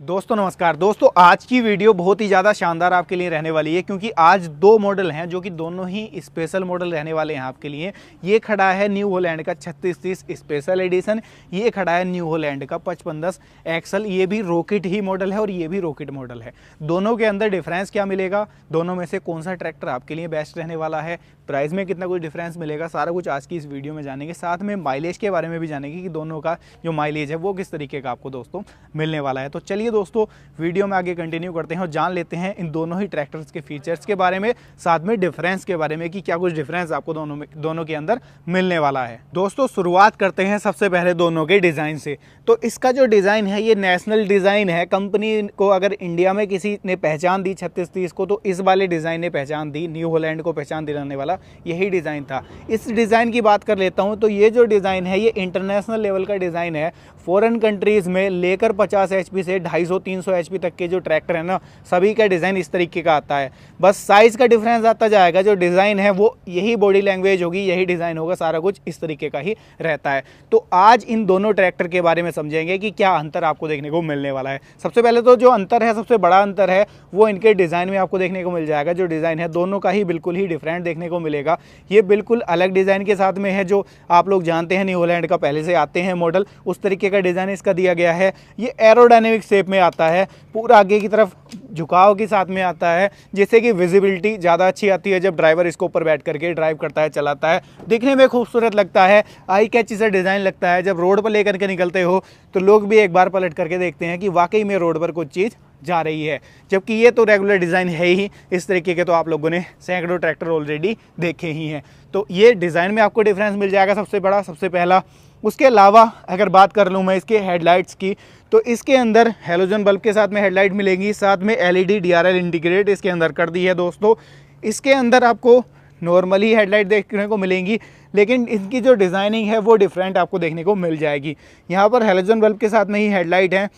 दोस्तों नमस्कार। दोस्तों आज की वीडियो बहुत ही ज़्यादा शानदार आपके लिए रहने वाली है, क्योंकि आज दो मॉडल हैं जो कि दोनों ही स्पेशल मॉडल रहने वाले हैं आपके लिए। ये खड़ा है न्यू हॉलैंड का 3630 स्पेशल एडिशन, ये खड़ा है न्यू हॉलैंड का 5510 एक्सल। ये भी रॉकेट ही मॉडल है और ये भी रॉकेट मॉडल है। दोनों के अंदर डिफरेंस क्या मिलेगा, दोनों में से कौन सा ट्रैक्टर आपके लिए बेस्ट रहने वाला है, प्राइस में कितना कुछ डिफरेंस मिलेगा, सारा कुछ आज की इस वीडियो में जानेंगे। साथ में माइलेज के बारे में भी जानेंगे कि दोनों का जो माइलेज है वो किस तरीके का आपको दोस्तों मिलने वाला है। तो चलिए दोस्तों वीडियो में आगे कंटिन्यू करते हैं और जान लेते हैं इन दोनों ही ट्रैक्टर्स के फीचर्स के बारे में, साथ में डिफरेंस के बारे में कि क्या कुछ डिफरेंस आपको दोनों के अंदर मिलने वाला है। दोस्तों शुरुआत करते हैं सबसे पहले दोनों के डिज़ाइन से। तो इसका जो डिज़ाइन है ये नेशनल डिज़ाइन है। कंपनी को अगर इंडिया में किसी ने पहचान दी 3630 को, तो इस वाले डिज़ाइन ने पहचान दी, न्यू हॉलैंड को पहचान दिलाने वाला यही डिज़ाइन था। इस डिज़ाइन की बात कर लेता हूँ तो ये जो डिज़ाइन है ये इंटरनेशनल लेवल का डिज़ाइन है। फॉरेन कंट्रीज़ में लेकर 50 HP से 250-300 HP तक के जो ट्रैक्टर है ना, सभी का डिज़ाइन इस तरीके का आता है। बस साइज़ का डिफरेंस आता जाएगा, जो डिज़ाइन है वो यही बॉडी लैंग्वेज होगी, यही डिज़ाइन होगा, सारा कुछ इस तरीके का ही रहता है। तो आज इन दोनों ट्रैक्टर के बारे में समझेंगे कि क्या अंतर आपको देखने को मिलने वाला है। सबसे पहले तो जो अंतर है, सबसे बड़ा अंतर है वो इनके डिज़ाइन में आपको देखने को मिल जाएगा। जो डिज़ाइन है दोनों का ही बिल्कुल ही डिफरेंट देखने को मिलेगा। ये बिल्कुल अलग डिज़ाइन के साथ में है। जो आप लोग जानते हैं न्यू हॉलैंड का पहले से आते हैं मॉडल, उस तरीके का डिज़ाइन इसका दिया गया है। ये एरोडायनेमिक शेप में आता है, पूरा आगे की तरफ झुकाव के साथ में आता है, जिससे कि विजिबिलिटी ज़्यादा अच्छी आती है। जब ड्राइवर इसको ऊपर बैठ करके ड्राइव करता है, चलाता है, दिखने में खूबसूरत लगता है, आई कैची सा डिज़ाइन लगता है। जब रोड पर लेकर के निकलते हो तो लोग भी एक बार पलट करके देखते हैं कि वाकई में रोड पर कुछ चीज़ जा रही है। जबकि ये तो रेगुलर डिज़ाइन है ही, इस तरीके के तो आप लोगों ने सैकड़ों ट्रैक्टर ऑलरेडी देखे ही हैं। तो ये डिज़ाइन में आपको डिफरेंस मिल जाएगा सबसे बड़ा, सबसे पहला। उसके अलावा अगर बात कर लूँ मैं इसके हेडलाइट्स की, तो इसके अंदर हेलोजन बल्ब के साथ में हेडलाइट मिलेंगी, साथ में LED DRL इंटीग्रेट इसके अंदर कर दी है दोस्तों। इसके अंदर आपको नॉर्मली हेडलाइट देखने को मिलेंगी, लेकिन इनकी जो डिज़ाइनिंग है वो डिफरेंट आपको देखने को मिल जाएगी। यहाँ पर हेलोजन बल्ब के साथ में ही हेडलाइट है,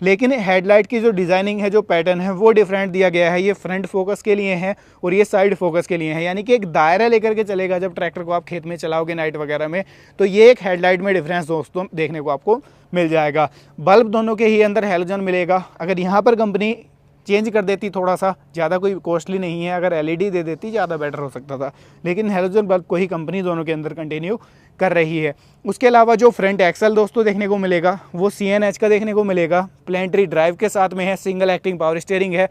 लेकिन हेडलाइट की जो डिज़ाइनिंग है, जो पैटर्न है वो डिफरेंट दिया गया है। ये फ्रंट फोकस के लिए है और ये साइड फोकस के लिए है, यानी कि एक दायरा लेकर के चलेगा जब ट्रैक्टर को आप खेत में चलाओगे नाइट वगैरह में। तो ये एक हेडलाइट में डिफरेंस दोस्तों देखने को आपको मिल जाएगा। बल्ब दोनों के ही अंदर हेलोजन मिलेगा। अगर यहाँ पर कंपनी चेंज कर देती, थोड़ा सा ज़्यादा कोई कॉस्टली नहीं है, अगर LED दे देती ज़्यादा बेटर हो सकता था, लेकिन हेलोजन बल्ब को ही कंपनी दोनों के अंदर कंटिन्यू कर रही है। उसके अलावा जो फ्रंट एक्सल दोस्तों देखने को मिलेगा वो CNH का देखने को मिलेगा, प्लेनेटरी ड्राइव के साथ में है, सिंगल एक्टिंग पावर स्टीयरिंग है।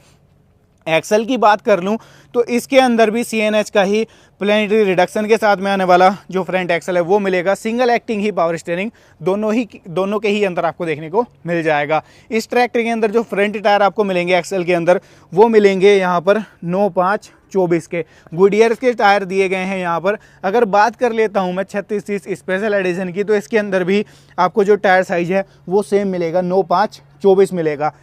एक्सल की बात कर लूँ तो इसके अंदर भी CNH का ही प्लेनेटरी रिडक्शन के साथ में आने वाला जो फ्रंट एक्सल है वो मिलेगा, सिंगल एक्टिंग ही पावर स्टीयरिंग दोनों के ही अंदर आपको देखने को मिल जाएगा। इस ट्रैक्टर के अंदर जो फ्रंट टायर आपको मिलेंगे एक्सल के अंदर वो मिलेंगे यहाँ पर 9.5/24 के गुडियर के टायर दिए गए हैं यहाँ पर। अगर बात कर लेता हूँ मैं 3630 स्पेशल एडिशन की, तो इसके अंदर भी आपको जो टायर साइज है वो सेम मिलेगा, 9.5/24 मिलेगा।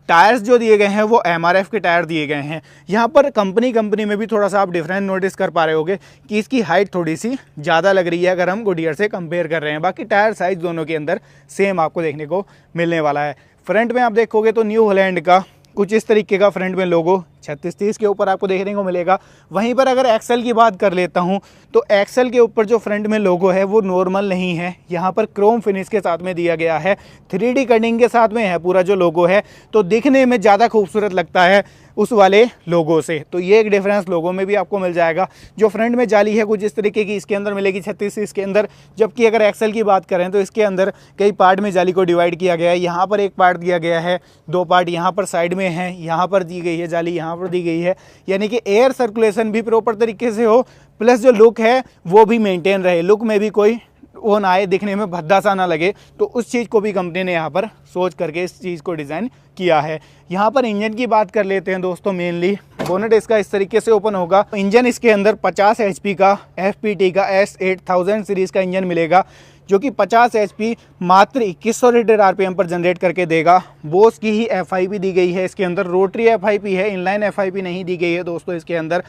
टायर्स जो दिए गए हैं वो MRF के टायर दिए गए हैं। यहाँ पर कंपनी में भी थोड़ा सा आप डिफरेंस नोटिस कर पा रहे होगे कि इसकी हाइट थोड़ी सी ज़्यादा लग रही है अगर हम गुडियर से कंपेयर कर रहे हैं। बाकी टायर साइज दोनों के अंदर सेम आपको देखने को मिलने वाला है। फ्रंट में आप देखोगे तो न्यू हॉलैंड का कुछ इस तरीके का फ्रंट में लोगो 3630 के ऊपर आपको देखने को मिलेगा। वहीं पर अगर एक्सल की बात कर लेता हूं तो एक्सल के ऊपर जो फ्रंट में लोगो है वो नॉर्मल नहीं है, यहाँ पर क्रोम फिनिश के साथ में दिया गया है, 3D कटिंग के साथ में है पूरा जो लोगो है, तो दिखने में ज़्यादा खूबसूरत लगता है उस वाले लोगो से। तो ये एक डिफरेंस लोगो में भी आपको मिल जाएगा। जो फ्रंट में जाली है कुछ इस तरीके की इसके अंदर मिलेगी 3630 के अंदर, जबकि अगर एक्सल की बात करें तो इसके अंदर कई पार्ट में जाली को डिवाइड किया गया है। यहाँ पर एक पार्ट दिया गया है, 2 पार्ट यहाँ पर साइड में है, यहाँ पर दी गई है जाली, यहाँ पर दी गई है, यानी कि एयर सर्कुलेशन भी प्रॉपर तरीके से हो, प्लस जो लुक है वो भी मेंटेन रहे, लुक में भी कोई वो ना आए, दिखने में भद्दा सा ना लगे। तो उस चीज़ को भी कंपनी ने यहाँ पर सोच करके इस चीज़ को डिज़ाइन किया है। यहाँ पर इंजन की बात कर लेते हैं दोस्तों। मेनली बोनेट इसका इस तरीके से ओपन होगा। इंजन इसके अंदर 50 HP का FPT का S8000 सीरीज़ का इंजन मिलेगा, जो कि 50 HP मात्र 2100 रेटेड RPM पर जनरेट करके देगा। बोस की ही FIP दी गई है इसके अंदर, रोटरी FIP है, इनलाइन FIP नहीं दी गई है दोस्तों इसके अंदर।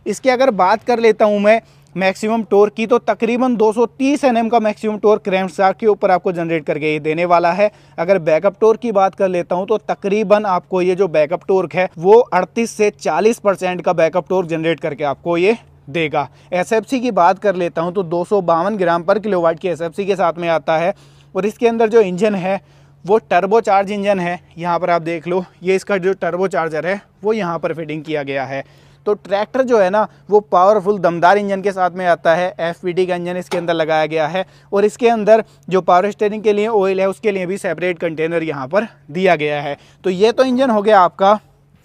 इसकी अगर बात कर लेता हूँ मैं मैक्सिमम टॉर्क की, तो तकरीबन 230 Nm का मैक्सिमम टॉर्क क्रैंकशाफ्ट के ऊपर आपको जनरेट करके ये देने वाला है। अगर बैकअप टॉर्क की बात कर लेता हूँ तो तकरीबन आपको ये जो बैकअप टॉर्क है वो 38 से 40% का बैकअप टॉर्क जनरेट करके आपको ये देगा। SFC की बात कर लेता हूँ तो 252 ग्राम पर किलोवाट की SFC के साथ में आता है। और इसके अंदर जो इंजन है वो टर्बो चार्ज इंजन है। यहाँ पर आप देख लो, ये इसका जो टर्बो चार्जर है वो यहाँ पर फिटिंग किया गया है। तो ट्रैक्टर जो है ना वो पावरफुल दमदार इंजन के साथ में आता है। FPT का इंजन इसके अंदर लगाया गया है और इसके अंदर जो पावर स्टीयरिंग के लिए ऑयल है उसके लिए भी सेपरेट कंटेनर यहाँ पर दिया गया है। तो ये तो इंजन हो गया आपका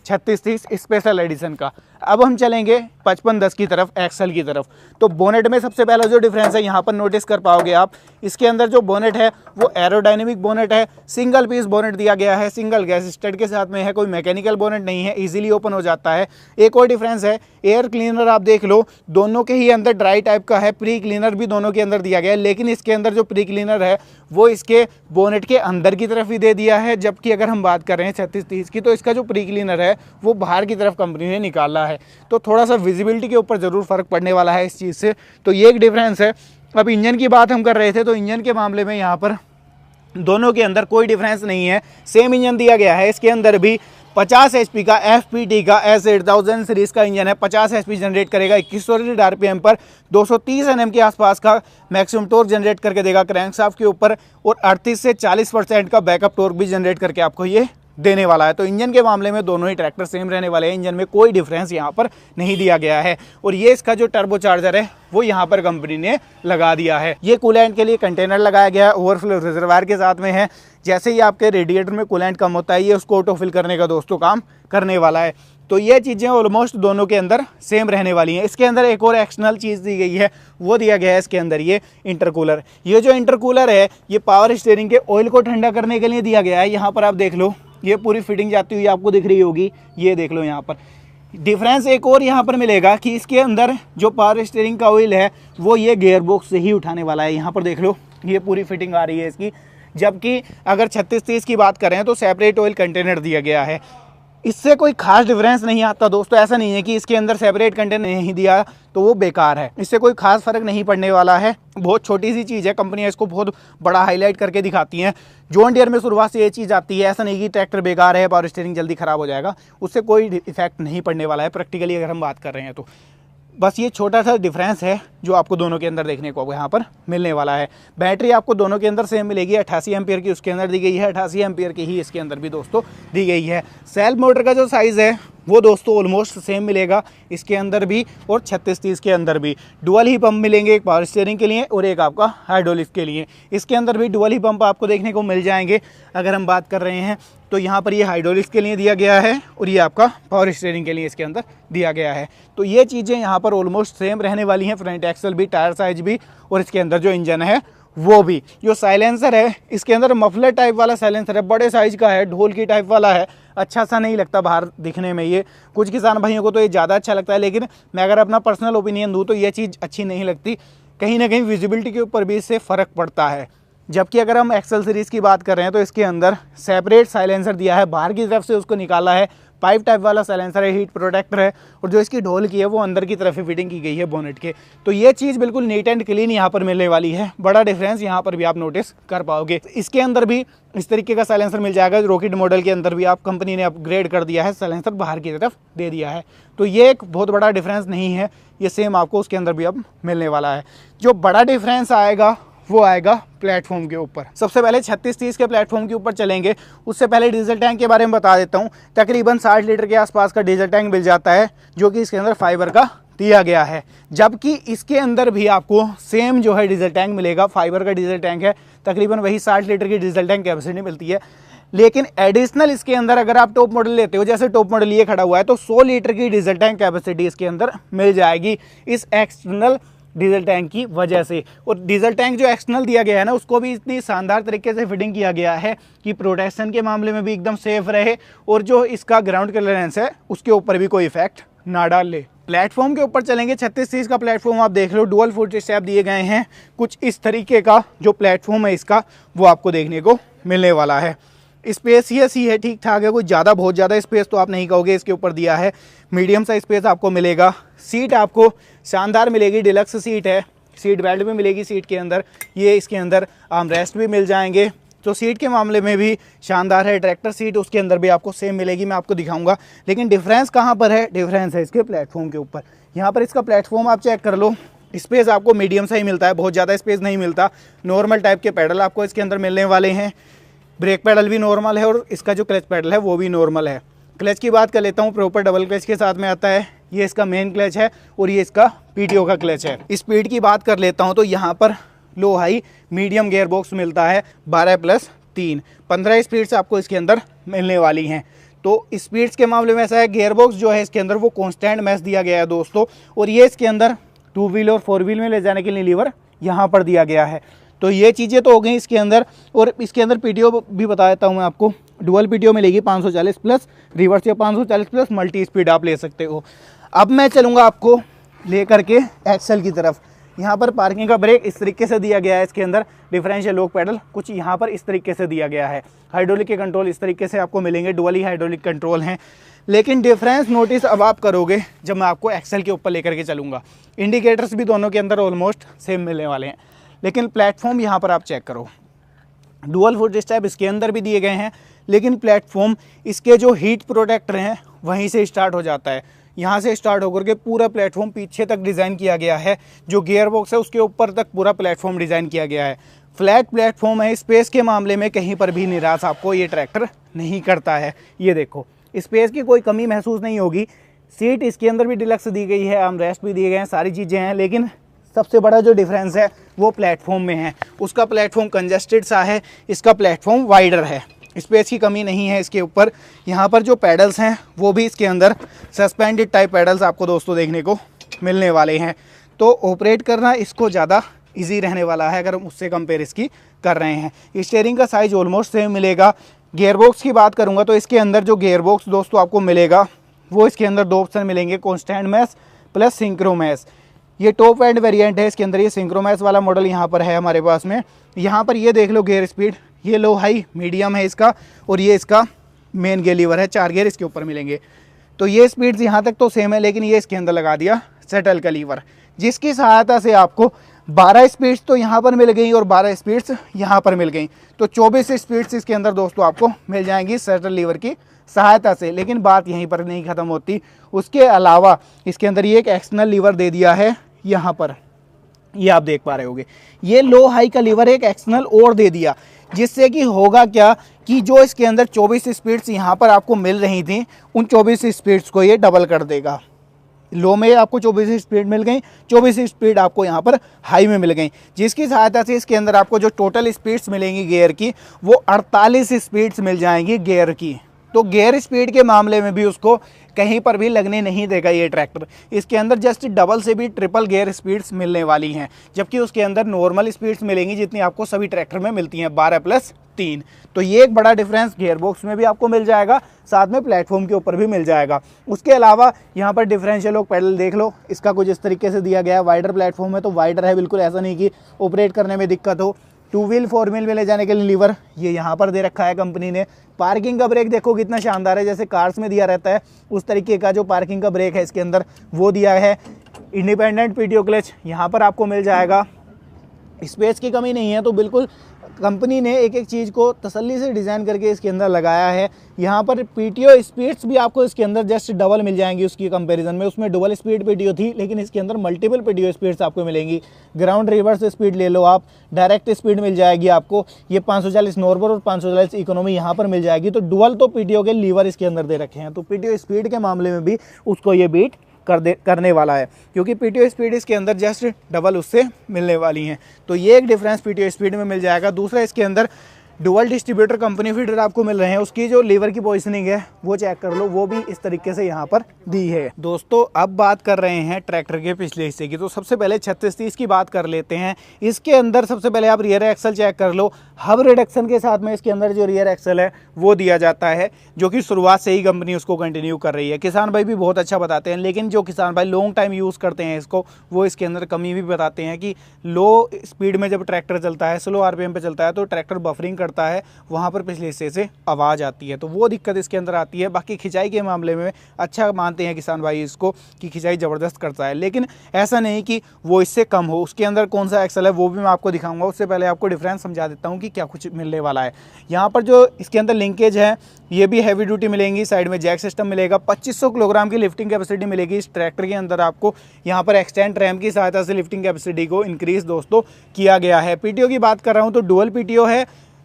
3630 स्पेशल एडिशन का। अब हम चलेंगे 5510 की तरफ, एक्सल की तरफ। तो बोनेट में सबसे पहला जो डिफरेंस है यहाँ पर नोटिस कर पाओगे आप, इसके अंदर जो बोनेट है वो एरोडायनेमिक बोनेट है। सिंगल पीस बोनेट दिया गया है, सिंगल गैस स्टड के साथ में है, कोई मैकेनिकल बोनेट नहीं है, इजीली ओपन हो जाता है। एक और डिफरेंस है, एयर क्लीनर आप देख लो, दोनों के ही अंदर ड्राई टाइप का है, प्री क्लीनर भी दोनों के अंदर दिया गया है, लेकिन इसके अंदर जो प्री क्लीनर है वो इसके बोनेट के अंदर की तरफ ही दे दिया है। जबकि अगर हम बात कर रहे हैं 3630 की, तो इसका जो प्री क्लीनर है वो बाहर की तरफ कंपनी ने निकाला है। तो थोड़ा सा विजिबिलिटी के ऊपर ज़रूर फ़र्क पड़ने वाला है इस चीज़ से। तो ये एक डिफरेंस है। अब इंजन की बात हम कर रहे थे, तो इंजन के मामले में यहाँ पर दोनों के अंदर कोई डिफरेंस नहीं है, सेम इंजन दिया गया है। इसके अंदर भी 50 HP का FPT का S8000 सीरीज़ का इंजन है। 50 HP जनरेट करेगा 2100 RPM पर, 230 Nm के आसपास का मैक्सिमम टॉर्क जनरेट करके देगा क्रैंकशाफ्ट के ऊपर, और 38 से 40% का बैकअप टॉर्क भी जनरेट करके आपको ये देने वाला है। तो इंजन के मामले में दोनों ही ट्रैक्टर सेम रहने वाले हैं, इंजन में कोई डिफरेंस यहाँ पर नहीं दिया गया है। और ये इसका जो टर्बो चार्जर है वो यहाँ पर कंपनी ने लगा दिया है। ये कूलेंट के लिए कंटेनर लगाया गया है, ओवरफ्लो रिजर्वायर के साथ में है। जैसे ही आपके रेडिएटर में कूलेंट कम होता है, ये उसको ऑटो फिल करने का दोस्तों काम करने वाला है। तो ये चीज़ें ऑलमोस्ट दोनों के अंदर सेम रहने वाली हैं। इसके अंदर एक और एक्सटर्नल चीज़ दी गई है, वो दिया गया है इसके अंदर ये इंटरकूलर। ये जो इंटरकूलर है ये पावर स्टीयरिंग के ऑयल को ठंडा करने के लिए दिया गया है। यहाँ पर आप देख लो, ये पूरी फिटिंग जाती हुई आपको दिख रही होगी, ये देख लो। यहाँ पर डिफरेंस एक और यहाँ पर मिलेगा कि इसके अंदर जो पावर स्टीयरिंग का ऑयल है वो ये गियर बॉक्स से ही उठाने वाला है। यहाँ पर देख लो, ये पूरी फिटिंग आ रही है इसकी। जबकि अगर 3630 की बात करें तो सेपरेट ऑयल कंटेनर दिया गया है। इससे कोई खास डिफरेंस नहीं आता दोस्तों। ऐसा नहीं है कि इसके अंदर सेपरेट कंटेनर नहीं दिया तो वो बेकार है, इससे कोई खास फर्क नहीं पड़ने वाला है। बहुत छोटी सी चीज़ है, कंपनियां इसको बहुत बड़ा हाईलाइट करके दिखाती हैं। जॉन डियर में शुरुआत से ये चीज़ आती है, ऐसा नहीं कि ट्रैक्टर बेकार है, पावर स्टीयरिंग जल्दी खराब हो जाएगा, उससे कोई इफेक्ट नहीं पड़ने वाला है प्रैक्टिकली अगर हम बात कर रहे हैं तो। बस ये छोटा सा डिफरेंस है जो आपको दोनों के अंदर देखने को यहाँ पर मिलने वाला है। बैटरी आपको दोनों के अंदर सेम मिलेगी, 88 एम्पियर की उसके अंदर दी गई है, 88 एम्पियर की ही इसके अंदर भी दोस्तों दी गई है। सेल्फ मोटर का जो साइज़ है वो दोस्तों ऑलमोस्ट सेम मिलेगा इसके अंदर भी और 3630 के अंदर भी। डुअल ही पंप मिलेंगे, एक पावर स्टीयरिंग के लिए और एक आपका हाइड्रोलिक के लिए। इसके अंदर भी डुअल ही पंप आपको देखने को मिल जाएंगे। अगर हम बात कर रहे हैं तो यहाँ पर ये हाइड्रोलिक्स के लिए दिया गया है और ये आपका पावर स्टीयरिंग के लिए इसके अंदर दिया गया है। तो ये चीज़ें यहाँ पर ऑलमोस्ट सेम रहने वाली हैं, फ्रंट एक्सल भी, टायर साइज भी और इसके अंदर जो इंजन है वो भी। जो साइलेंसर है इसके अंदर मफलर टाइप वाला साइलेंसर है, बड़े साइज का है, ढोल की टाइप वाला है। अच्छा सा नहीं लगता बाहर दिखने में, ये कुछ किसान भाइयों को तो ये ज़्यादा अच्छा लगता है, लेकिन मैं अगर अपना पर्सनल ओपिनियन दूँ तो ये चीज़ अच्छी नहीं लगती। कहीं ना कहीं विजिबिलिटी के ऊपर भी इससे फ़र्क पड़ता है। जबकि अगर हम एक्सल सीरीज़ की बात कर रहे हैं तो इसके अंदर सेपरेट साइलेंसर दिया है, बाहर की तरफ से उसको निकाला है, पाइप टाइप वाला साइलेंसर है, हीट प्रोटेक्टर है, और जो इसकी ढोल की है वो अंदर की तरफ ही फिटिंग की गई है बोनेट के। तो ये चीज़ बिल्कुल नीट एंड क्लीन यहाँ पर मिलने वाली है। बड़ा डिफरेंस यहाँ पर भी आप नोटिस कर पाओगे। इसके अंदर भी इस तरीके का साइलेंसर मिल जाएगा। रॉकेट मॉडल के अंदर भी आप कंपनी ने अपग्रेड कर दिया है, साइलेंसर बाहर की तरफ दे दिया है। तो ये एक बहुत बड़ा डिफरेंस नहीं है, ये सेम आपको उसके अंदर भी अब मिलने वाला है। जो बड़ा डिफरेंस आएगा वो आएगा प्लेटफॉर्म के ऊपर। सबसे पहले 3630 के प्लेटफॉर्म के ऊपर चलेंगे, उससे पहले डीजल टैंक के बारे में बता देता हूँ। तकरीबन 60 लीटर के आसपास का डीजल टैंक मिल जाता है, जो कि इसके अंदर फाइबर का दिया गया है। जबकि इसके अंदर भी आपको सेम जो है डीजल टैंक मिलेगा, फाइबर का डीजल टैंक है, तकरीबन वही 60 लीटर की डीजल टैंक कैपेसिटी मिलती है। लेकिन एडिशनल इसके अंदर अगर आप टॉप मॉडल लेते हो, जैसे टॉप मॉडल ये खड़ा हुआ है, तो 100 लीटर की डीजल टैंक कैपेसिटी इसके अंदर मिल जाएगी इस एक्सटर्नल डीजल टैंक की वजह से। और डीजल टैंक जो एक्सटर्नल दिया गया है ना, उसको भी इतनी शानदार तरीके से फिटिंग किया गया है कि प्रोटेक्शन के मामले में भी एकदम सेफ रहे, और जो इसका ग्राउंड क्लियरेंस है उसके ऊपर भी कोई इफेक्ट ना डाले। प्लेटफॉर्म के ऊपर चलेंगे, 3630 का प्लेटफॉर्म आप देख लो, डुअल फुट स्टेप दिए गए हैं। कुछ इस तरीके का जो प्लेटफॉर्म है इसका वो आपको देखने को मिलने वाला है। स्पेसियस ही है, ठीक ठाक है, कोई ज़्यादा बहुत ज़्यादा स्पेस तो आप नहीं कहोगे इसके ऊपर दिया है। मीडियम सा स्पेस आपको मिलेगा। सीट आपको शानदार मिलेगी, डिलक्स सीट है, सीट बेल्ट भी मिलेगी सीट के अंदर। ये इसके अंदर आर्मरेस्ट भी मिल जाएंगे, तो सीट के मामले में भी शानदार है। ट्रैक्टर सीट उसके अंदर भी आपको सेम मिलेगी, मैं आपको दिखाऊंगा। लेकिन डिफरेंस कहाँ पर है? डिफरेंस है इसके प्लेटफॉर्म के ऊपर। यहाँ पर इसका प्लेटफॉर्म आप चेक कर लो, स्पेस आपको मीडियम सा ही मिलता है, बहुत ज़्यादा स्पेस नहीं मिलता। नॉर्मल टाइप के पैडल आपको इसके अंदर मिलने वाले हैं। ब्रेक पैडल भी नॉर्मल है और इसका जो क्लच पैडल है वो भी नॉर्मल है। क्लच की बात कर लेता हूँ, प्रॉपर डबल क्लच के साथ में आता है। ये इसका मेन क्लच है और ये इसका पीटीओ का क्लच है। स्पीड की बात कर लेता हूँ तो यहाँ पर लो हाई मीडियम गियर बॉक्स मिलता है 12+3, 15 स्पीड्स आपको इसके अंदर मिलने वाली हैं। तो स्पीड्स के मामले में ऐसा है, गियर बॉक्स जो है इसके अंदर वो कांस्टेंट मैश दिया गया है दोस्तों। और ये इसके अंदर 2 व्हील और 4 व्हील में ले जाने के लिए लीवर यहाँ पर दिया गया है। तो ये चीज़ें तो हो गई इसके अंदर। और इसके अंदर पीटीओ भी बता देता हूँ मैं आपको, डुअल पीटीओ मिलेगी 540+ रिवर्स या 540+ मल्टी स्पीड आप ले सकते हो। अब मैं चलूँगा आपको ले करके एक्सेल की तरफ। यहाँ पर पार्किंग का ब्रेक इस तरीके से दिया गया है, इसके अंदर डिफरेंशियल लॉक पैडल कुछ यहाँ पर इस तरीके से दिया गया है। हाइड्रोलिक के कंट्रोल इस तरीके से आपको मिलेंगे, डुअल ही हाइड्रोलिक कंट्रोल हैं। लेकिन डिफरेंस नोटिस अब आप करोगे जब मैं आपको एक्सेल के ऊपर लेकर के चलूँगा। इंडिकेटर्स भी दोनों के अंदर ऑलमोस्ट सेम मिलने वाले हैं, लेकिन प्लेटफॉर्म यहाँ पर आप चेक करो, डुअल फुट स्टेप इसके अंदर भी दिए गए हैं, लेकिन प्लेटफॉर्म इसके जो हीट प्रोटेक्टर हैं वहीं से स्टार्ट हो जाता है। यहाँ से स्टार्ट होकर के पूरा प्लेटफॉर्म पीछे तक डिज़ाइन किया गया है। जो गियर बॉक्स है उसके ऊपर तक पूरा प्लेटफॉर्म डिज़ाइन किया गया है। फ्लैट प्लेटफॉर्म है, स्पेस के मामले में कहीं पर भी निराश आपको ये ट्रैक्टर नहीं करता है। ये देखो, स्पेस की कोई कमी महसूस नहीं होगी। सीट इसके अंदर भी डिलक्स दी गई है, आर्मरेस्ट भी दिए गए हैं, सारी चीज़ें हैं। लेकिन सबसे बड़ा जो डिफरेंस है वो प्लेटफॉर्म में है। उसका प्लेटफॉर्म कंजस्टेड सा है, इसका प्लेटफॉर्म वाइडर है। स्पेस की कमी नहीं है इसके ऊपर। यहाँ पर जो पैडल्स हैं वो भी इसके अंदर सस्पेंडेड टाइप पैडल्स आपको दोस्तों देखने को मिलने वाले हैं। तो ऑपरेट करना इसको ज़्यादा इजी रहने वाला है अगर हम उससे कंपेयर इसकी कर रहे हैं। स्टीयरिंग का साइज ऑलमोस्ट सेम मिलेगा। गियर बॉक्स की बात करूँगा तो इसके अंदर जो गियर बॉक्स दोस्तों आपको मिलेगा वो इसके अंदर 2 ऑप्शन मिलेंगे, constant mesh plus synchro mesh. ये टॉप एंड वेरिएंट है, इसके अंदर ये सिंक्रो मैश वाला मॉडल यहाँ पर है हमारे पास में। यहाँ पर ये देख लो गियर स्पीड, ये लो हाई मीडियम है इसका, और ये इसका मेन गियर लीवर है, 4 गियर इसके ऊपर मिलेंगे। तो ये स्पीड्स यहाँ तक तो सेम है, लेकिन ये इसके अंदर लगा दिया सेटल का लीवर, जिसकी सहायता से आपको 12 स्पीड्स तो यहाँ पर मिल गई और 12 स्पीड्स यहाँ पर मिल गई। तो 24 स्पीड्स इसके अंदर दोस्तों आपको मिल जाएंगी सेटल लीवर की सहायता से। लेकिन बात यहीं पर नहीं ख़त्म होती, उसके अलावा इसके अंदर ये एक एक्सटर्नल लीवर दे दिया है यहाँ पर, ये आप देख पा रहे होगे। ये लो हाई का लीवर एक एक्सटर्नल और दे दिया, जिससे कि होगा क्या कि जो इसके अंदर 24 स्पीड्स यहाँ पर आपको मिल रही थी उन 24 स्पीड्स को ये डबल कर देगा। लो में आपको 24 स्पीड मिल गई, 24 स्पीड आपको यहाँ पर हाई में मिल गई, जिसकी सहायता से इसके अंदर आपको जो टोटल स्पीड्स मिलेंगी गियर की वो 48 स्पीड्स मिल जाएंगी गियर की। तो गियर स्पीड के मामले में भी उसको कहीं पर भी लगने नहीं देगा ये ट्रैक्टर। इसके अंदर जस्ट डबल से भी ट्रिपल गियर स्पीड्स मिलने वाली हैं, जबकि उसके अंदर नॉर्मल स्पीड्स मिलेंगी जितनी आपको सभी ट्रैक्टर में मिलती हैं, 12+3। तो ये एक बड़ा डिफरेंस गियर बॉक्स में भी आपको मिल जाएगा, साथ में प्लेटफॉर्म के ऊपर भी मिल जाएगा। उसके अलावा यहाँ पर डिफरेंशियल लॉक पैडल देख लो, इसका कुछ इस तरीके से दिया गया है। वाइडर प्लेटफॉर्म है तो वाइडर है, बिल्कुल ऐसा नहीं कि ऑपरेट करने में दिक्कत हो। 2 व्हील 4 व्हील में ले जाने के लिए लीवर ये यहाँ पर दे रखा है कंपनी ने। पार्किंग का ब्रेक देखो कितना शानदार है, जैसे कार्स में दिया रहता है उस तरीके का जो पार्किंग का ब्रेक है इसके अंदर वो दिया है। इंडिपेंडेंट पीटीओ क्लच यहाँ पर आपको मिल जाएगा। स्पेस की कमी नहीं है, तो बिल्कुल कंपनी ने एक एक चीज़ को तसल्ली से डिज़ाइन करके इसके अंदर लगाया है। यहाँ पर पीटीओ स्पीड्स भी आपको इसके अंदर जस्ट डबल मिल जाएंगी उसकी कंपैरिजन में। उसमें डबल स्पीड पीटीओ थी, लेकिन इसके अंदर मल्टीपल पीटीओ स्पीड्स आपको मिलेंगी। ग्राउंड रिवर्स स्पीड ले लो आप, डायरेक्ट स्पीड मिल जाएगी आपको। ये 540 नॉर्मल और 540 इकोनॉमी यहाँ पर मिल जाएगी। तो डुअल तो पीटीओ के लीवर इसके अंदर दे रखे हैं, तो पीटीओ स्पीड के मामले में भी उसको ये बीट करने वाला है, क्योंकि पीटीओ स्पीड इसके अंदर जस्ट डबल उससे मिलने वाली हैं। तो ये एक डिफरेंस पीटीओ स्पीड में मिल जाएगा। दूसरा, इसके अंदर डुअल डिस्ट्रीब्यूटर कंपनी फीडर आपको मिल रहे हैं, उसकी जो लीवर की पोजीशनिंग है वो चेक कर लो, वो भी इस तरीके से यहाँ पर दी है। दोस्तों अब बात कर रहे हैं ट्रैक्टर के पिछले हिस्से की, तो सबसे पहले 3630 की बात कर लेते हैं। इसके अंदर सबसे पहले आप रियर एक्सल चेक कर लो। हब रिडक्शन के साथ में इसके अंदर जो रियर एक्सल है वो दिया जाता है, जो कि शुरुआत से ही कंपनी उसको कंटिन्यू कर रही है। किसान भाई भी बहुत अच्छा बताते हैं, लेकिन जो किसान भाई लॉन्ग टाइम यूज़ करते हैं इसको, वो इसके अंदर कमी भी बताते हैं कि लो स्पीड में जब ट्रैक्टर चलता है, स्लो आरपीएम पे चलता है, तो ट्रैक्टर बफरिंग करता है, वहाँ पर पिछले हिस्से से आवाज़ आती है, तो वो दिक्कत इसके अंदर आती है। बाकी खिंचाई के मामले में अच्छा मानते हैं किसान भाई इसको कि खिंचाई ज़बरदस्त करता है, लेकिन ऐसा नहीं कि वो इससे कम हो। उसके अंदर कौन सा एक्सल है वो भी मैं आपको दिखाऊंगा। उससे पहले आपको डिफरेंस समझा देता हूँ कि क्या कुछ मिलने वाला है। यहाँ पर जो इसके अंदर लिंकेज है ये भी हैवी ड्यूटी मिलेंगी। साइड में जैक सिस्टम मिलेगा। 2500 किलोग्राम की लिफ्टिंग कैपेसिटी मिलेगी इस ट्रैक्टर के अंदर आपको। यहाँ पर एक्सटेंड रैम की सहायता से लिफ्टिंग कैपेसिटी को इंक्रीज दोस्तों किया गया है। पीटीओ की बात कर रहा हूँ तो डुअल पीटीओ है,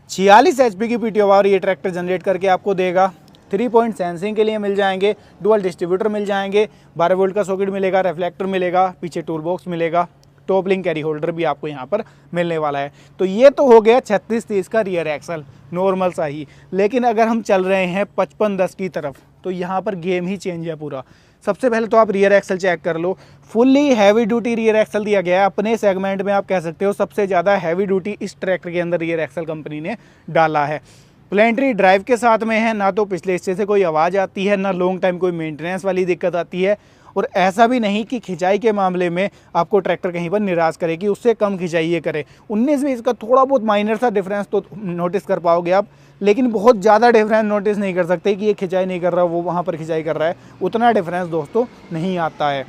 46 HP की पीटीओ पावर ये ट्रैक्टर जनरेट करके आपको देगा। 3 पॉइंट सेंसिंग के लिए मिल जाएंगे, डुअल डिस्ट्रीब्यूटर मिल जाएंगे, 12 वोल्ट का सॉकेट मिलेगा, रिफ्लेक्टर मिलेगा, पीछे टूल बॉक्स मिलेगा, टॉप लिंक कैरी होल्डर भी आपको यहाँ पर मिलने वाला है। तो ये तो हो गया 3630 का रियर एक्सल, नॉर्मल सा ही। लेकिन अगर हम चल रहे हैं 5510 की तरफ तो यहाँ पर गेम ही चेंज है पूरा। सबसे पहले तो आप रियर एक्सल चेक कर लो, fully heavy duty rear axle दिया गया है। अपने सेगमेंट में आप कह सकते हो सबसे ज़्यादा हैवी ड्यूटी इस ट्रैक्टर के अंदर रियर एक्सल कंपनी ने डाला है। प्लेंट्री ड्राइव के साथ में है, ना तो पिछले हिस्से से कोई आवाज़ आती है, ना लॉन्ग टाइम कोई मेंटेनेंस वाली दिक्कत आती है। और ऐसा भी नहीं कि खिंचाई के मामले में आपको ट्रैक्टर कहीं पर निराश करे कि उससे कम खिंचाई ये करे। 19-20 का थोड़ा बहुत माइनर सा डिफरेंस तो नोटिस कर पाओगे आप, लेकिन बहुत ज़्यादा डिफरेंस नोटिस नहीं कर सकते कि ये खिंचाई नहीं कर रहा, वो वहाँ पर खिंचाई कर रहा है। उतना डिफरेंस दोस्तों नहीं आता है।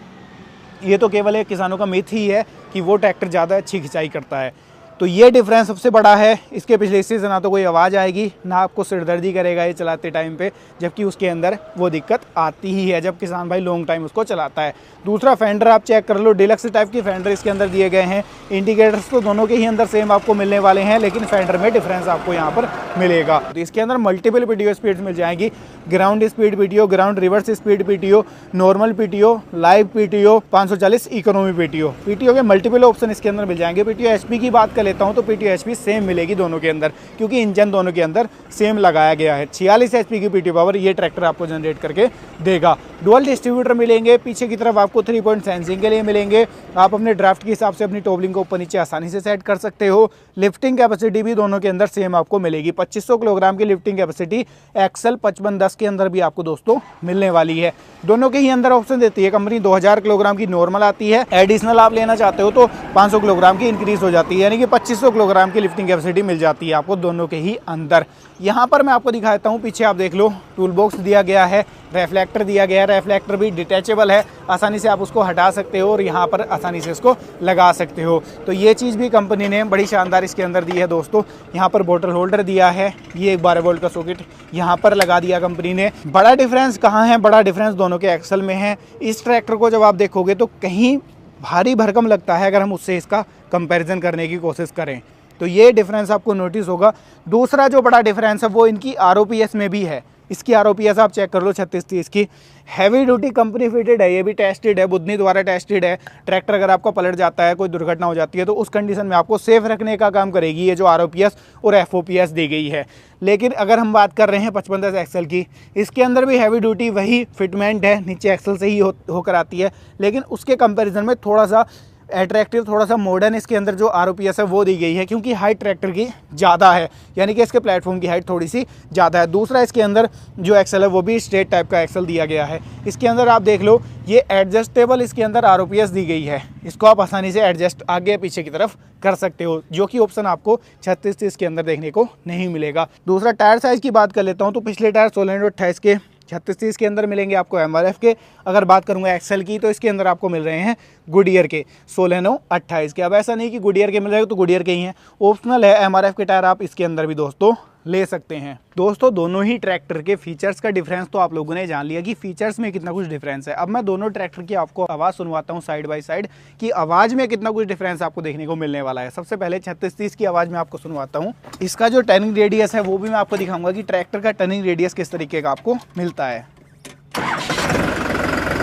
ये तो केवल एक किसानों का मिथ ही है कि वो ट्रैक्टर ज़्यादा अच्छी खिंचाई करता है। तो ये डिफरेंस सबसे बड़ा है। इसके पिछले हिस्से से ना तो कोई आवाज़ आएगी, ना आपको सिरदर्दी करेगा ये चलाते टाइम पे, जबकि उसके अंदर वो दिक्कत आती ही है जब किसान भाई लॉन्ग टाइम उसको चलाता है। दूसरा फेंडर आप चेक कर लो, डिलक्स टाइप की फेंडर इसके अंदर दिए गए हैं। इंडिकेटर्स तो दोनों के ही अंदर सेम आपको मिलने वाले हैं, लेकिन फेंडर में डिफरेंस आपको यहाँ पर मिलेगा। तो इसके अंदर मल्टीपल पीटीओ स्पीड्स मिल जाएंगी, ground speed PTO, ground reverse speed PTO, normal PTO, live PTO, 540 economy PTO. PTO के मल्टीपल ऑप्शन इसके अंदर मिल जाएंगे। पीटीओ एचपी की बात कर लेता हूँ तो पीटीओ एचपी सेम मिलेगी दोनों के अंदर, क्योंकि इंजन दोनों के अंदर सेम लगाया गया है। 46 एचपी की पीटीओ पावर ये ट्रैक्टर आपको जनरेट करके देगा। डुअल डिस्ट्रीब्यूटर मिलेंगे, पीछे की तरफ आपको 3 पॉइंट सेंसिंग के लिए मिलेंगे। आप अपने ड्राफ्ट के हिसाब से अपनी टॉपलिंग को ऊपर नीचे आसानी से सेट कर सकते हो। लिफ्टिंग कैपेसिटी भी दोनों के अंदर सेम आपको मिलेगी। 2500 किलोग्राम की लिफ्टिंग कैपेसिटी एक्सल 5510 के अंदर भी आपको दोस्तों मिलने वाली है। दोनों के ही अंदर ऑप्शन देती है कंपनी। 2000 किलोग्राम की नॉर्मल आती है, एडिशनल आप लेना चाहते हो तो 500 किलोग्राम की इंक्रीज हो जाती है, यानी कि 2500 किलोग्राम की लिफ्टिंग कैपेसिटी मिल जाती है आपको दोनों के ही अंदर। यहाँ पर मैं आपको दिखाता हूँ, पीछे आप देख लो टूल बॉक्स दिया गया है, रिफ्लेक्टर दिया गया है। रिफ्लेक्टर भी डिटैचेबल है, आसानी से आप उसको हटा सकते हो और यहाँ पर आसानी से इसको लगा सकते हो। तो ये चीज़ भी कंपनी ने बड़ी शानदार इसके अंदर दी है दोस्तों। यहाँ पर बोतल होल्डर दिया है, ये एक 12 वोल्ट का सॉकेट यहाँ पर लगा दिया कंपनी ने। बड़ा डिफरेंस कहाँ है? बड़ा डिफरेंस दोनों के एक्सल में है। इस ट्रैक्टर को जब आप देखोगे तो कहीं भारी भरकम लगता है अगर हम उससे इसका कंपैरिजन करने की कोशिश करें, तो ये डिफरेंस आपको नोटिस होगा। दूसरा जो बड़ा डिफरेंस है वो इनकी आरओपीएस में भी है। इसकी आरओपीएस आप चेक कर लो 3630 की, हैवी ड्यूटी कंपनी फिटेड है, ये भी टेस्टेड है, बुधनी द्वारा टेस्टेड है। ट्रैक्टर अगर आपका पलट जाता है, कोई दुर्घटना हो जाती है, तो उस कंडीशन में आपको सेफ रखने का काम करेगी ये जो आरओपीएस और एफओपीएस दी गई है। लेकिन अगर हम बात कर रहे हैं 5510 एक्सल की, इसके अंदर भी हैवी ड्यूटी वही फिटमेंट है, नीचे एक्सल से ही होकर आती है, लेकिन उसके कंपेरिजन में थोड़ा सा अट्रैक्टिव, थोड़ा सा मॉडर्न इसके अंदर जो आरओपीएस है वो दी गई है, क्योंकि हाइट ट्रैक्टर की ज़्यादा है, यानी कि इसके प्लेटफॉर्म की हाइट थोड़ी सी ज़्यादा है। दूसरा इसके अंदर जो एक्सल है वो भी स्ट्रेट टाइप का एक्सल दिया गया है। इसके अंदर आप देख लो ये एडजस्टेबल इसके अंदर आरओपीएस दी गई है, इसको आप आसानी से एडजस्ट आगे पीछे की तरफ कर सकते हो, जो कि ऑप्शन आपको 3630 के अंदर देखने को नहीं मिलेगा। दूसरा टायर साइज़ की बात कर लेता हूँ तो पिछले टायर 1628 के 3630 के अंदर मिलेंगे आपको एमआरएफ के। अगर बात करूंगा एक्सेल की तो इसके अंदर आपको मिल रहे हैं गुडियर के 1628 के। अब ऐसा नहीं कि गुडियर के मिल रहे हो तो गुडियर के ही हैं, ऑप्शनल है, एमआरएफ के टायर आप इसके अंदर भी दोस्तों ले सकते हैं। दोस्तों दोनों ही ट्रैक्टर के फीचर्स का डिफरेंस तो आप लोगों ने जान लिया कि फीचर्स में कितना कुछ डिफरेंस है। अब मैं दोनों ट्रैक्टर की आपको आवाज़ सुनवाता हूँ साइड बाय साइड कि आवाज़ में कितना कुछ डिफरेंस आपको देखने को मिलने वाला है। सबसे पहले 3630 की आवाज़ में आपको सुनवाता हूँ। इसका जो टर्निंग रेडियस है वो भी मैं आपको दिखाऊंगा कि ट्रैक्टर का टर्निंग रेडियस किस तरीके का आपको मिलता है।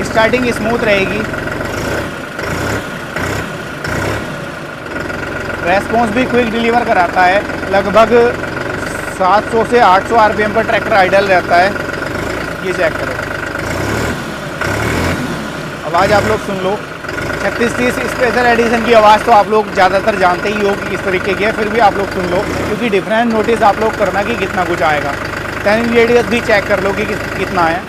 स्टार्टिंग स्मूथ रहेगी, रेस्पॉन्स भी क्विक डिलीवर कराता है। लगभग 700 से 800 आरपीएम पर ट्रैक्टर आइडल रहता है। ये चेक करो, आवाज़ आप लोग सुन लो। 3630 स्पेशल एडिशन की आवाज़ तो आप लोग ज़्यादातर जानते ही हो कि किस तरीके की है, फिर भी आप लोग सुन लो क्योंकि डिफरेंस नोटिस आप लोग करना कि कितना कुछ आएगा। टर्निंग रेडियस भी चेक कर लो कि कितना है।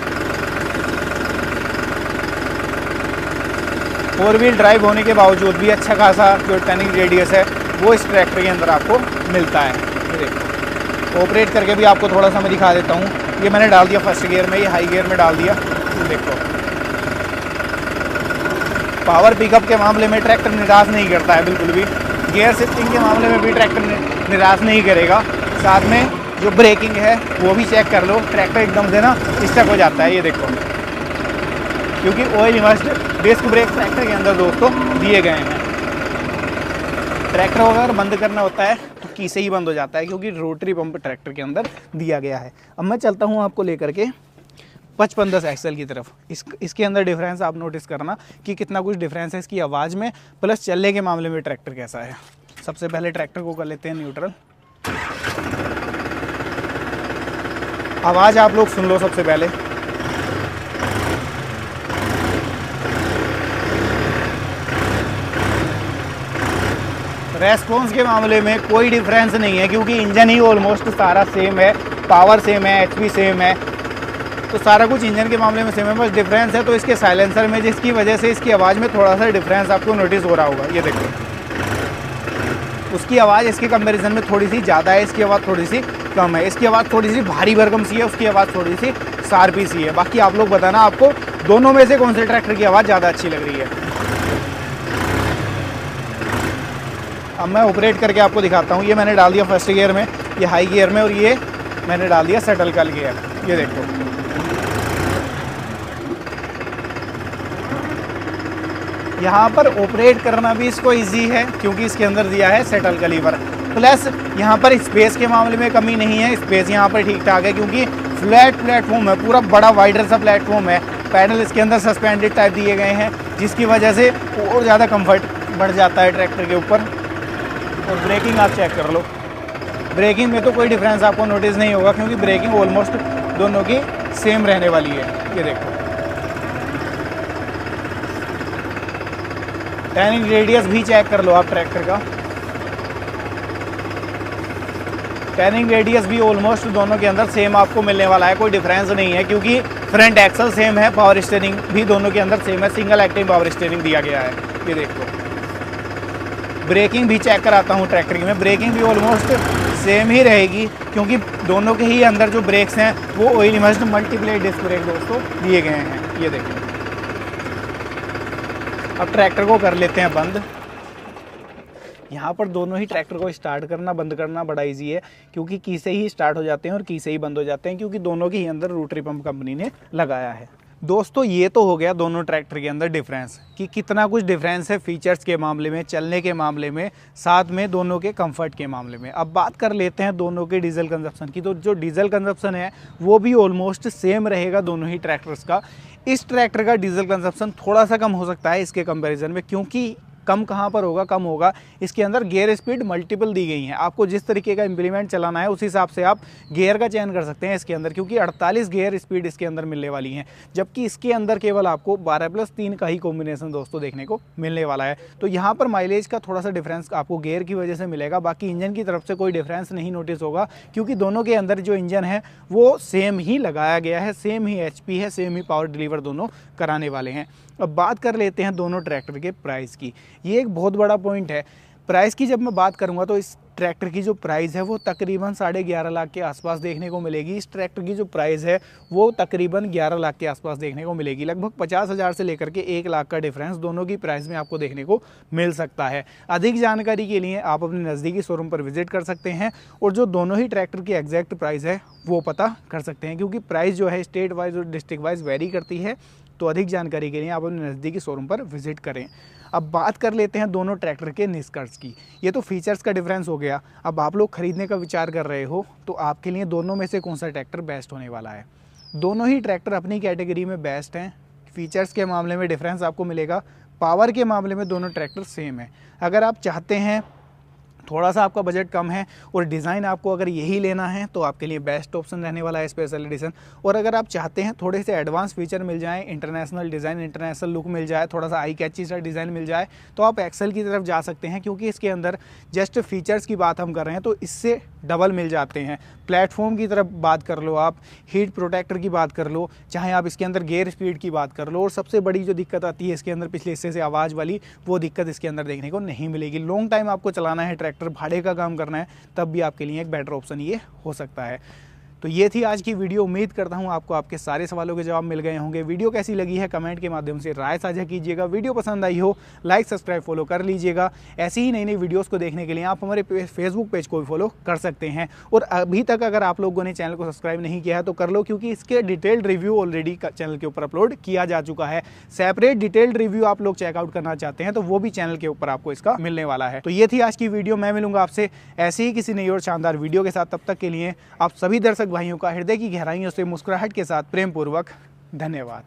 4 व्हील ड्राइव होने के बावजूद भी अच्छा खासा जो टर्निंग रेडियस है वो इस ट्रैक्टर के अंदर आपको मिलता है। ये देखो, ऑपरेट करके भी आपको थोड़ा सा मैं दिखा देता हूँ। ये मैंने डाल दिया फर्स्ट गियर में, ये हाई गियर में डाल दिया। देखो पावर पिकअप के मामले में ट्रैक्टर निराश नहीं करता है बिल्कुल भी। गियर शिफ्टिंग के मामले में भी ट्रैक्टर निराश नहीं करेगा। साथ में जो ब्रेकिंग है वो भी चेक कर लो, ट्रैक्टर एकदम से ना स्टक हो जाता है। ये देखो, क्योंकि oil immersed disc brake tractor के अंदर दोस्तों दिए गए हैं। ट्रैक्टर अगर बंद करना होता है तो की से ही बंद हो जाता है, क्योंकि रोटरी पंप ट्रैक्टर के अंदर दिया गया है। अब मैं चलता हूँ आपको लेकर के 5510 एक्सेल की तरफ। इसके अंदर डिफरेंस आप नोटिस करना कि कितना कुछ डिफरेंस है इसकी आवाज़ में, प्लस चलने के मामले में ट्रैक्टर कैसा है। सबसे पहले ट्रैक्टर को कर लेते हैं न्यूट्रल। आवाज़ आप लोग सुन लो सबसे पहले। रेस्पॉन्स के मामले में कोई डिफरेंस नहीं है, क्योंकि इंजन ही ऑलमोस्ट सारा सेम है, पावर सेम है, एचपी सेम है, तो सारा कुछ इंजन के मामले में सेम है। बस डिफरेंस है तो इसके साइलेंसर में, जिसकी वजह से इसकी आवाज़ में थोड़ा सा डिफरेंस आपको नोटिस हो रहा होगा। ये देखो, उसकी आवाज़ इसके कंपैरिजन में थोड़ी सी ज़्यादा है, इसकी आवाज़ थोड़ी सी कम है। इसकी आवाज़ थोड़ी सी भारी भरकम सी है, उसकी आवाज़ थोड़ी सी शार्पी सी है। बाकी आप लोग बताना आपको दोनों में से कौन से ट्रैक्टर की आवाज़ ज़्यादा अच्छी लग रही है। अब मैं ऑपरेट करके आपको दिखाता हूँ। ये मैंने डाल दिया फर्स्ट गियर में, ये हाई गियर में, और ये मैंने डाल दिया सेटल कल गियर। ये देखो, यहाँ पर ऑपरेट करना भी इसको इजी है, क्योंकि इसके अंदर दिया है सेटल का लीवर। प्लस यहाँ पर स्पेस के मामले में कमी नहीं है, स्पेस यहाँ पर ठीक ठाक है, क्योंकि फ्लैट प्लेटफॉर्म है, पूरा बड़ा वाइडर सा प्लेटफॉर्म है। पैडल इसके अंदर सस्पेंडेड टाइप दिए गए हैं, जिसकी वजह से और ज़्यादा कंफर्ट बढ़ जाता है ट्रैक्टर के ऊपर। और ब्रेकिंग आप चेक कर लो, ब्रेकिंग में तो कोई डिफरेंस आपको नोटिस नहीं होगा, क्योंकि ब्रेकिंग ऑलमोस्ट दोनों की सेम रहने वाली है। ये देखो, टर्निंग रेडियस भी चेक कर लो आप ट्रैक्टर का। टर्निंग रेडियस भी ऑलमोस्ट दोनों के अंदर सेम आपको मिलने वाला है, कोई डिफरेंस नहीं है, क्योंकि फ्रंट एक्सल सेम है, पावर स्टीयरिंग भी दोनों के अंदर सेम है, सिंगल एक्टिंग पावर स्टीयरिंग दिया गया है। ये देखो, ब्रेकिंग भी चेक कराता हूँ ट्रैक्टर की मैं। ब्रेकिंग भी ऑलमोस्ट सेम ही रहेगी, क्योंकि दोनों के ही अंदर जो ब्रेक्स हैं वो oil immersed multiplate disc brake दोस्तों दिए गए हैं। ये देखो, अब ट्रैक्टर को कर लेते हैं बंद। यहाँ पर दोनों ही ट्रैक्टर को स्टार्ट करना बंद करना बड़ा इजी है, क्योंकि की से ही स्टार्ट हो जाते हैं और की से ही बंद हो जाते हैं, क्योंकि दोनों के ही अंदर रोटरी पंप कंपनी ने लगाया है। दोस्तों ये तो हो गया दोनों ट्रैक्टर के अंदर डिफरेंस, कि कितना कुछ डिफरेंस है फीचर्स के मामले में, चलने के मामले में, साथ में दोनों के कंफर्ट के मामले में। अब बात कर लेते हैं दोनों के डीजल कंजप्शन की। तो जो डीजल कंजप्शन है वो भी ऑलमोस्ट सेम रहेगा दोनों ही ट्रैक्टर्स का। इस ट्रैक्टर का डीजल कंजप्शन थोड़ा सा कम हो सकता है इसके कंपैरिजन में, क्योंकि कम कहाँ पर होगा, कम होगा इसके अंदर गियर स्पीड मल्टीपल दी गई हैं। आपको जिस तरीके का इम्प्लीमेंट चलाना है उस हिसाब से आप गियर का चयन कर सकते हैं इसके अंदर, क्योंकि 48 गियर स्पीड इसके अंदर मिलने वाली हैं, जबकि इसके अंदर केवल आपको 12+3 का ही कॉम्बिनेशन दोस्तों देखने को मिलने वाला है। तो यहाँ पर माइलेज का थोड़ा सा डिफरेंस आपको गियर की वजह से मिलेगा, बाकी इंजन की तरफ से कोई डिफरेंस नहीं नोटिस होगा, क्योंकि दोनों के अंदर जो इंजन है वो सेम ही लगाया गया है, सेम ही HP है, सेम ही पावर डिलीवर दोनों कराने वाले हैं। अब बात कर लेते हैं दोनों ट्रैक्टर के प्राइस की। ये एक बहुत बड़ा पॉइंट है। प्राइस की जब मैं बात करूंगा तो इस ट्रैक्टर की जो प्राइस है वो तकरीबन 11.5 लाख के आसपास देखने को मिलेगी। इस ट्रैक्टर की जो प्राइस है वो तकरीबन 11 लाख के आसपास देखने को मिलेगी। लगभग 50,000 से लेकर के 1 लाख का डिफरेंस दोनों की प्राइस में आपको देखने को मिल सकता है। अधिक जानकारी के लिए आप अपने नज़दीकी शोरूम पर विजिट कर सकते हैं और जो दोनों ही ट्रैक्टर की एग्जैक्ट प्राइस है वो पता कर सकते हैं, क्योंकि प्राइस जो है स्टेट वाइज और डिस्ट्रिक्ट वाइज वेरी करती है। तो अधिक जानकारी के लिए आप अपने नज़दीकी शोरूम पर विजिट करें। अब बात कर लेते हैं दोनों ट्रैक्टर के निष्कर्ष की। ये तो फीचर्स का डिफरेंस हो गया। अब आप लोग खरीदने का विचार कर रहे हो तो आपके लिए दोनों में से कौन सा ट्रैक्टर बेस्ट होने वाला है। दोनों ही ट्रैक्टर अपनी कैटेगरी में बेस्ट हैं। फीचर्स के मामले में डिफरेंस आपको मिलेगा, पावर के मामले में दोनों ट्रैक्टर सेम है। अगर आप चाहते हैं थोड़ा सा आपका बजट कम है और डिज़ाइन आपको अगर यही लेना है तो आपके लिए बेस्ट ऑप्शन रहने वाला है स्पेशल एडिशन। और अगर आप चाहते हैं थोड़े से एडवांस फीचर मिल जाएं, इंटरनेशनल डिज़ाइन, इंटरनेशनल लुक मिल जाए, थोड़ा सा आई कैची सा डिज़ाइन मिल जाए, तो आप एक्सेल की तरफ जा सकते हैं, क्योंकि इसके अंदर जस्ट फीचर्स की बात हम कर रहे हैं तो इससे डबल मिल जाते हैं। प्लेटफॉर्म की तरफ बात कर लो, आप हीट प्रोटेक्टर की बात कर लो, चाहे आप इसके अंदर गियर स्पीड की बात कर लो, और सबसे बड़ी जो दिक्कत आती है इसके अंदर पिछले हिस्से से आवाज़ वाली, वो दिक्कत इसके अंदर देखने को नहीं मिलेगी। लॉन्ग टाइम आपको चलाना है ट्रैक्टर, भाड़े का काम करना है, तब भी आपके लिए एक बेटर ऑप्शन ये हो सकता है। तो ये थी आज की वीडियो। उम्मीद करता हूँ आपको आपके सारे सवालों के जवाब मिल गए होंगे। वीडियो कैसी लगी है कमेंट के माध्यम से राय साझा कीजिएगा। वीडियो पसंद आई हो लाइक सब्सक्राइब फॉलो कर लीजिएगा। ऐसी ही नई नई वीडियोस को देखने के लिए आप हमारे फेसबुक पेज को भी फॉलो कर सकते हैं। और अभी तक अगर आप लोगों ने चैनल को सब्सक्राइब नहीं किया है तो कर लो, क्योंकि इसके डिटेल्ड रिव्यू ऑलरेडी चैनल के ऊपर अपलोड किया जा चुका है। सेपरेट डिटेल्ड रिव्यू आप लोग चेकआउट करना चाहते हैं तो वो भी चैनल के ऊपर आपको इसका मिलने वाला है। तो ये थी आज की वीडियो। मैं मिलूंगा आपसे ऐसे ही किसी नई और शानदार वीडियो के साथ। तब तक के लिए आप सभी दर्शक भाइयों का हृदय की गहराइयों से मुस्कुराहट के साथ प्रेम पूर्वक धन्यवाद।